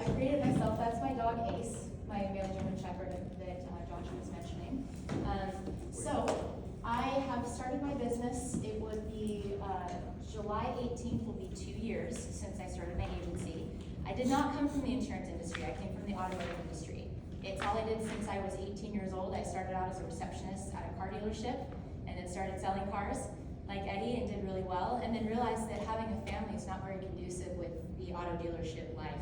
I created myself. That's my dog Ace, my male German Shepherd that Josh was mentioning. So I have started my business. It would be July 18th will be 2 years since I started my agency. I did not come from the insurance industry. I came from the automotive industry. It's all I did since I was 18 years old. I started out as a receptionist at a car dealership and then started selling cars like Eddie and did really well, and then realized that having a family is not very conducive with the auto dealership life.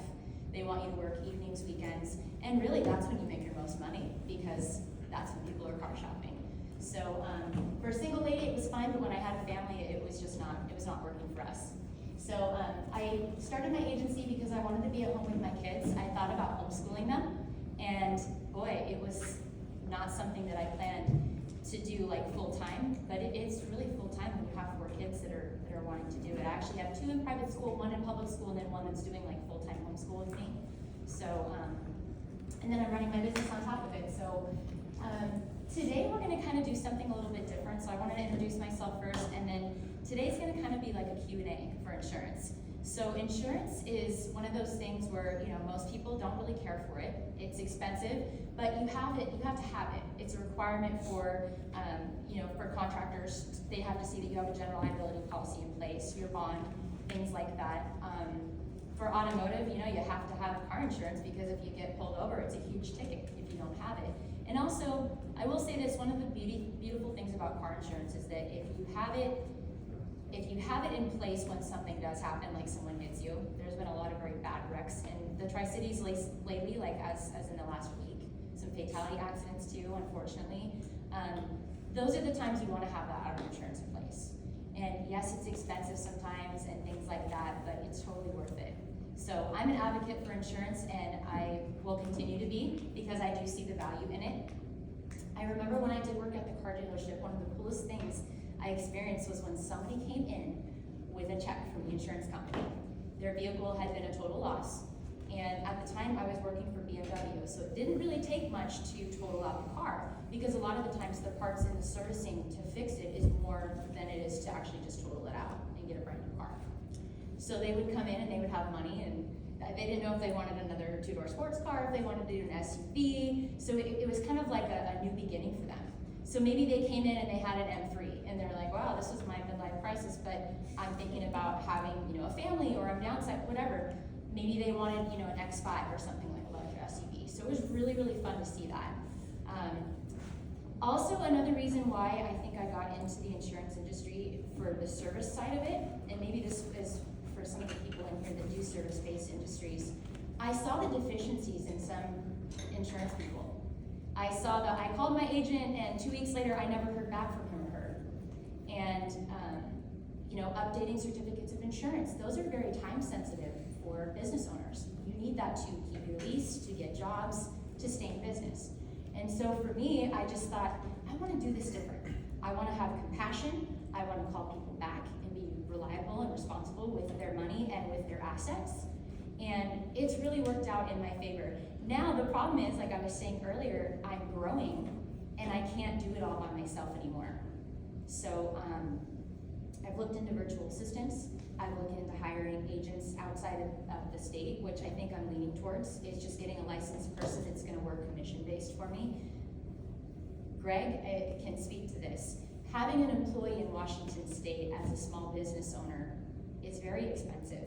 They want you to work evenings, weekends, and really that's when you make your most money because that's when people are car shopping. So for a single lady it was fine, but when I had a family it was not working for us. So I started my agency because I wanted to be at home with my kids. I thought about homeschooling them, and boy, it was not something that I planned to do like full time, but it's really full time when you have 4 kids that are wanting to do it. I actually have 2 in private school, 1 in public school, and then 1 that's doing like full time homeschool with me. So, and then I'm running my business on top of it. So today we're going to kind of do something a little bit different. So I wanted to introduce myself first, and then today's going to kind of be like a Q&A for insurance. So insurance is one of those things where, you know, most people don't really care for it. It's expensive, but you have to have it. It's a requirement for, you know, for contractors. They have to see that you have a general liability policy in place, your bond, things like that. For automotive, you know, you have to have car insurance because if you get pulled over, it's a huge ticket if you don't have it. And also, I will say this, one of the beautiful things about car insurance is that if you have it in place when something does happen, like someone hits you, there's been a lot of very bad wrecks in the Tri-Cities lately, like as in the last week. Some fatality accidents too, unfortunately. Those are the times you want to have that auto insurance in place. And yes, it's expensive sometimes and things like that, but it's totally worth it. So I'm an advocate for insurance, and I will continue to be because I do see the value in it. I remember when I did work at the car dealership, one of the coolest things I experienced was when somebody came in with a check from the insurance company. Their vehicle had been a total loss, and at the time I was working for BMW, so it didn't really take much to total out the car because a lot of the times the parts in the servicing to fix it is more than it is to actually just total it out and get a brand new car. So they would come in and they would have money, and they didn't know if they wanted another 2-door sports car, if they wanted to do an SUV, so it was kind of like a new beginning for them. So maybe they came in and they had an M3, and they're like, wow, this is my midlife crisis, but I'm thinking about having, you know, a family, or I'm downside, whatever. Maybe they wanted, you know, an X5 or something like a larger SUV. So it was really, really fun to see that. Also, another reason why I think I got into the insurance industry for the service side of it, and maybe this is for some of the people in here that do service-based industries, I saw the deficiencies in some insurance people. I saw that I called my agent, and 2 weeks later I never heard back from him or her. And you know, updating certificates of insurance, those are very time sensitive for business owners. You need that to keep your lease, to get jobs, to stay in business. And so for me, I just thought, I want to do this different. I want to have compassion. I want to call people back and be reliable and responsible with their money and with their assets. And it's really worked out in my favor. Now the problem is, like I was saying earlier, I'm growing and I can't do it all by myself anymore. So I've looked into virtual assistants. I've looked into hiring agents outside of the state, which I think I'm leaning towards. It's just getting a licensed person that's gonna work commission-based for me. Greg can speak to this. Having an employee in Washington State as a small business owner is very expensive.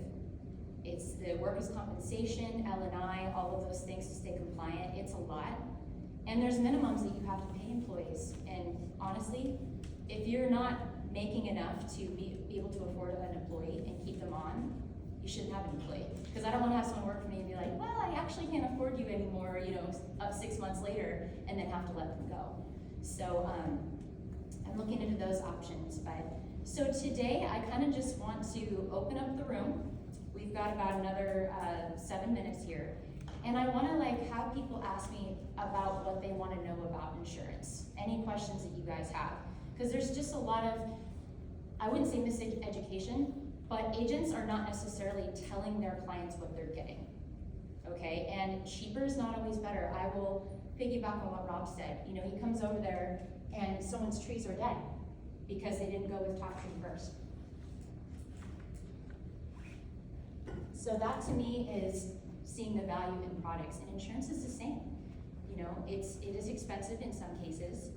It's the workers' compensation, L&I, all of those things to stay compliant. It's a lot. And there's minimums that you have to pay employees. And honestly, if you're not making enough to be able to afford an employee and keep them on, you shouldn't have an employee. Because I don't want to have someone work for me and be like, well, I actually can't afford you anymore, you know, 6 months later, and then have to let them go. So I'm looking into those options. So today I kind of just want to open up the room. We've got about another 7 minutes here. And I want to have people ask me about what they want to know about insurance. Any questions that you guys have. Because there's just a lot of, I wouldn't say miseducation, but agents are not necessarily telling their clients what they're getting, okay? And cheaper is not always better. I will piggyback on what Rob said. You know, he comes over there and someone's trees are dead because they didn't go with top tree first. So that to me is seeing the value in products, and insurance is the same. You know, it is expensive in some cases,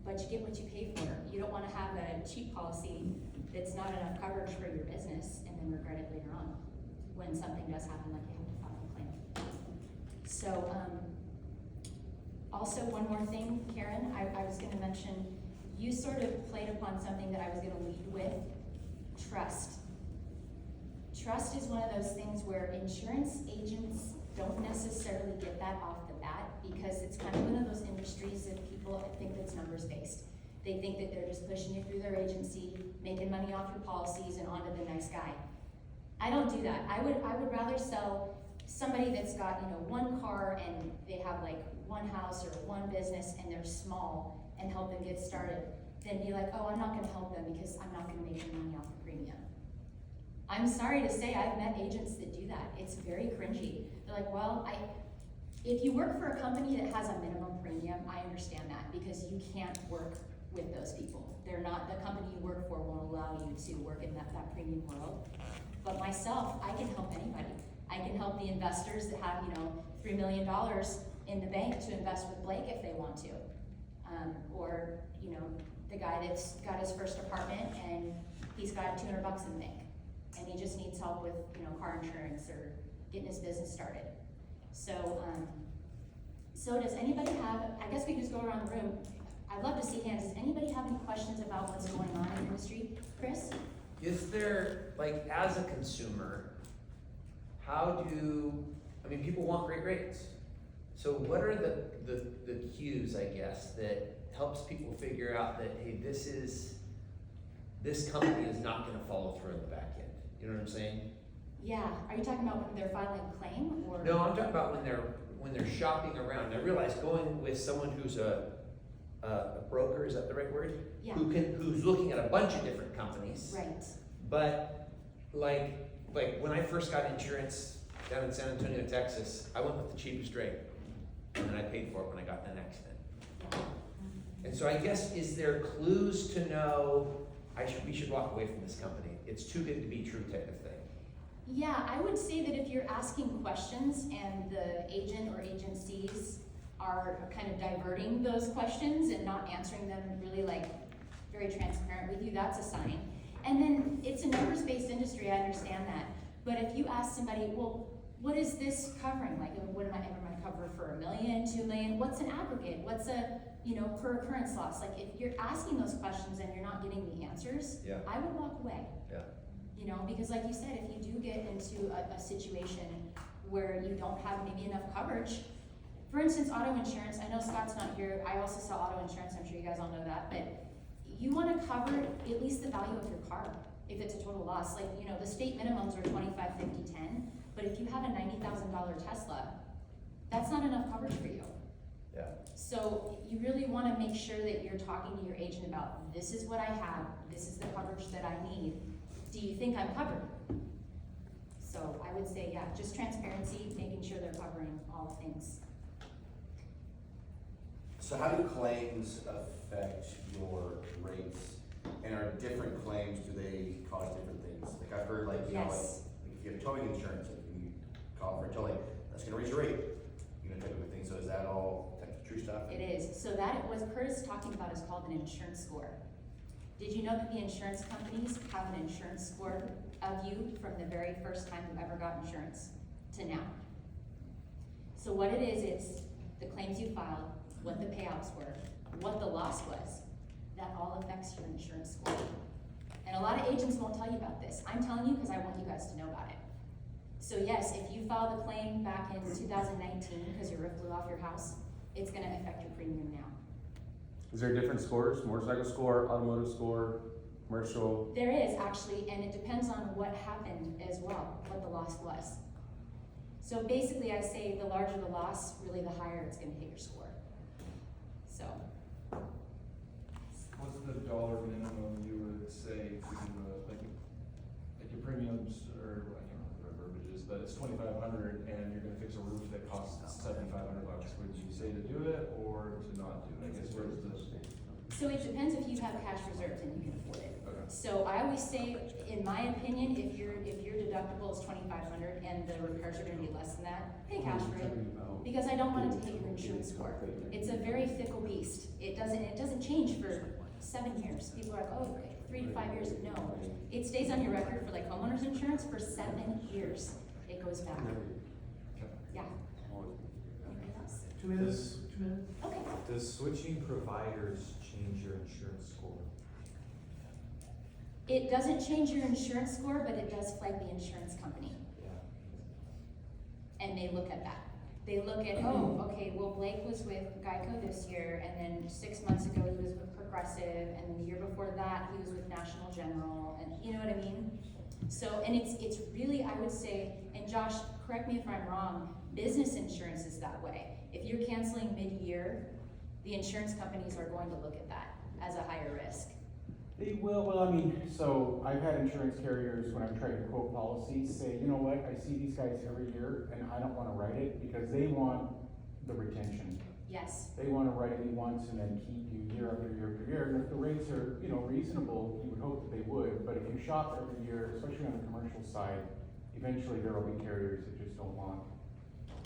but you get what you pay for. You don't wanna have a cheap policy that's not enough coverage for your business and then regret it later on when something does happen, like you have to file a claim. So, also one more thing, Karen, I was gonna mention, you sort of played upon something that I was gonna lead with, trust. Trust is one of those things where insurance agents don't necessarily get that off the bat because it's kind of one of those industries that people think that's numbers based. They think that they're just pushing you through their agency, making money off your policies and onto the nice guy. I don't do that. I would rather sell somebody that's got, you know, one car and they have like one house or one business and they're small and help them get started than be like, oh, I'm not gonna help them because I'm not gonna make any money off the premium. I'm sorry to say I've met agents that do that. It's very cringy. They're like, well, if you work for a company that has a minimum premium, I understand that because you can't work with those people. They're not, the company you work for won't allow you to work in that premium world. But myself, I can help anybody. I can help the investors that have, you know, $3 million in the bank to invest with Blake if they want to. Or, you know, the guy that's got his first apartment and he's got $200 in the bank. And he just needs help with, you know, car insurance or getting his business started. So, so does anybody have, I guess we just go around the room. I'd love to see hands. Does anybody have any questions about what's going on in the industry? Chris? Is there, like, as a consumer, I mean, people want great rates. So what are the cues, I guess, that helps people figure out that, hey, this company is not gonna follow through in the back end? You know what I'm saying? Yeah, are you talking about when they're filing a claim or? No, I'm talking about when they're shopping around. I realize going with someone who's a broker, is that the right word? Yeah. Who's looking at a bunch of different companies. Right. But like when I first got insurance down in San Antonio, Texas, I went with the cheapest rate. And then I paid for it when I got in an accident. Yeah. And so I guess, is there clues to know we should walk away from this company? It's too good to be true type of thing. Yeah, I would say that if you're asking questions and the agent or agencies are kind of diverting those questions and not answering them really like very transparent with you, that's a sign. And then it's a numbers-based industry, I understand that. But if you ask somebody, well, what is this covering? Like, what am I cover for $1 million, $2 million? What's an aggregate? What's a, you know, per occurrence loss? Like, if you're asking those questions and you're not getting the answers, Yeah. I would walk away. Yeah. You know, because like you said, if you do get into a situation where you don't have maybe enough coverage, for instance, auto insurance, I know Scott's not here, I also sell auto insurance, I'm sure you guys all know that, but you wanna cover at least the value of your car if it's a total loss. Like, you know, the state minimums are 25, 50, 10, but if you have a $90,000 Tesla, that's not enough coverage for you. Yeah. So you really wanna make sure that you're talking to your agent about, this is what I have, this is the coverage that I need. Do you think I'm covered? So I would say, yeah, just transparency, making sure they're covering all things. So how do claims affect your rates? And are different claims, do they cause different things? Like I've heard, like, you know, Yes. like if you have towing insurance, like when you call for a towing, that's gonna raise your rate. You know, type of thing. So is that all type of true stuff? It is. So that what Curtis is talking about is called an insurance score. Did you know that the insurance companies have an insurance score of you from the very first time you ever got insurance to now? So what it is, it's the claims you filed, what the payouts were, what the loss was. That all affects your insurance score. And a lot of agents won't tell you about this. I'm telling you because I want you guys to know about it. So yes, if you filed a claim back in 2019 because your roof blew off your house, it's gonna affect your premium now. Is there different scores? Motorcycle score, automotive score, commercial? There is actually, and it depends on what happened as well, what the loss was. So basically I say the larger the loss, really the higher it's gonna hit your score. So. What's the dollar minimum you would say to, like your premiums, or I can't remember what the verbiage is, but it's $2,500 and you're gonna fix a roof that costs $7,500. Would you say to do it or to not do it? I guess where's the So it depends if you have cash reserves and you can afford it. Okay. So I always say, in my opinion, if your deductible is 2,500 and the repairs are gonna be less than that, pay cash for it. Because I don't want it to hit your insurance score. It's a very fickle beast. It doesn't change for 7 years. People are like, oh, 3 to 5 years. No, it stays on your record for like homeowners insurance for 7 years. It goes back. Yeah. Anything else? 2 minutes, 2 minutes. Okay. Does switching providers change your insurance score? It doesn't change your insurance score, but it does flag the insurance company. Yeah. And they look at that. They look at, oh, okay, well, Blake was with Geico this year, and then 6 months ago he was with Progressive, and then the year before that he was with National General, and you know what I mean? So, and it's really, I would say, and Josh, correct me if I'm wrong, business insurance is that way. If you're canceling mid-year, the insurance companies are going to look at that as a higher risk. They will, well, I mean, so I've had insurance carriers, when I've tried to quote policies, say, you know what, I see these guys every year and I don't wanna write it because they want the retention. Yes. They wanna write it once and then keep you year after year after year, and if the rates are, reasonable, you would hope that they would, but if you shop every year, especially on the commercial side, eventually there will be carriers that just don't want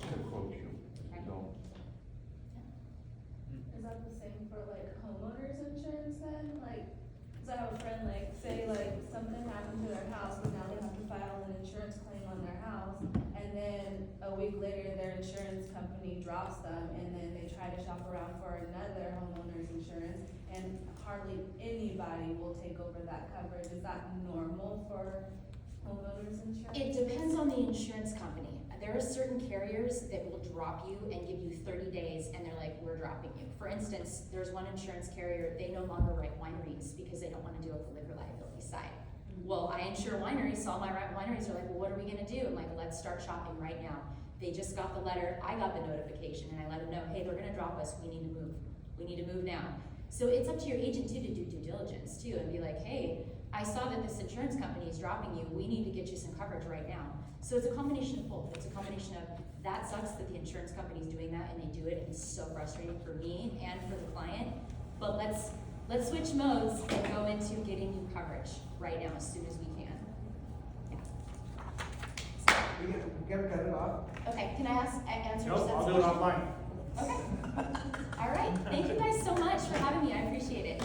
to quote you, if you don't. Is that the same for like homeowners insurance then? Like, cause I have a friend like, say like something happened to their house, but now they have to file an insurance claim on their house. And then a week later, their insurance company drops them and then they try to shop around for another homeowner's insurance. And hardly anybody will take over that coverage. Is that normal for homeowners insurance? It depends on the insurance company. There are certain carriers that will drop you and give you 30 days and they're like, we're dropping you. For instance, there's one insurance carrier, they no longer write wineries because they don't want to deal with the liquor liability side. Well, I insure wineries, so all my wineries are like, well, what are we gonna do? I'm like, let's start shopping right now. They just got the letter, I got the notification, and I let them know, hey, they're gonna drop us, we need to move. We need to move now. So it's up to your agent too to do due diligence too and be like, hey, I saw that this insurance company is dropping you, we need to get you some coverage right now. So it's a combination of both. It's a combination of, that sucks that the insurance company's doing that and they do it, and it's so frustrating for me and for the client. But let's switch modes and go into getting you coverage right now as soon as we can. Yeah. We gotta cut it off. Okay, can I answer Nope, Seth's I'll do it question? offline. Okay. All right, thank you guys so much for having me, I appreciate it.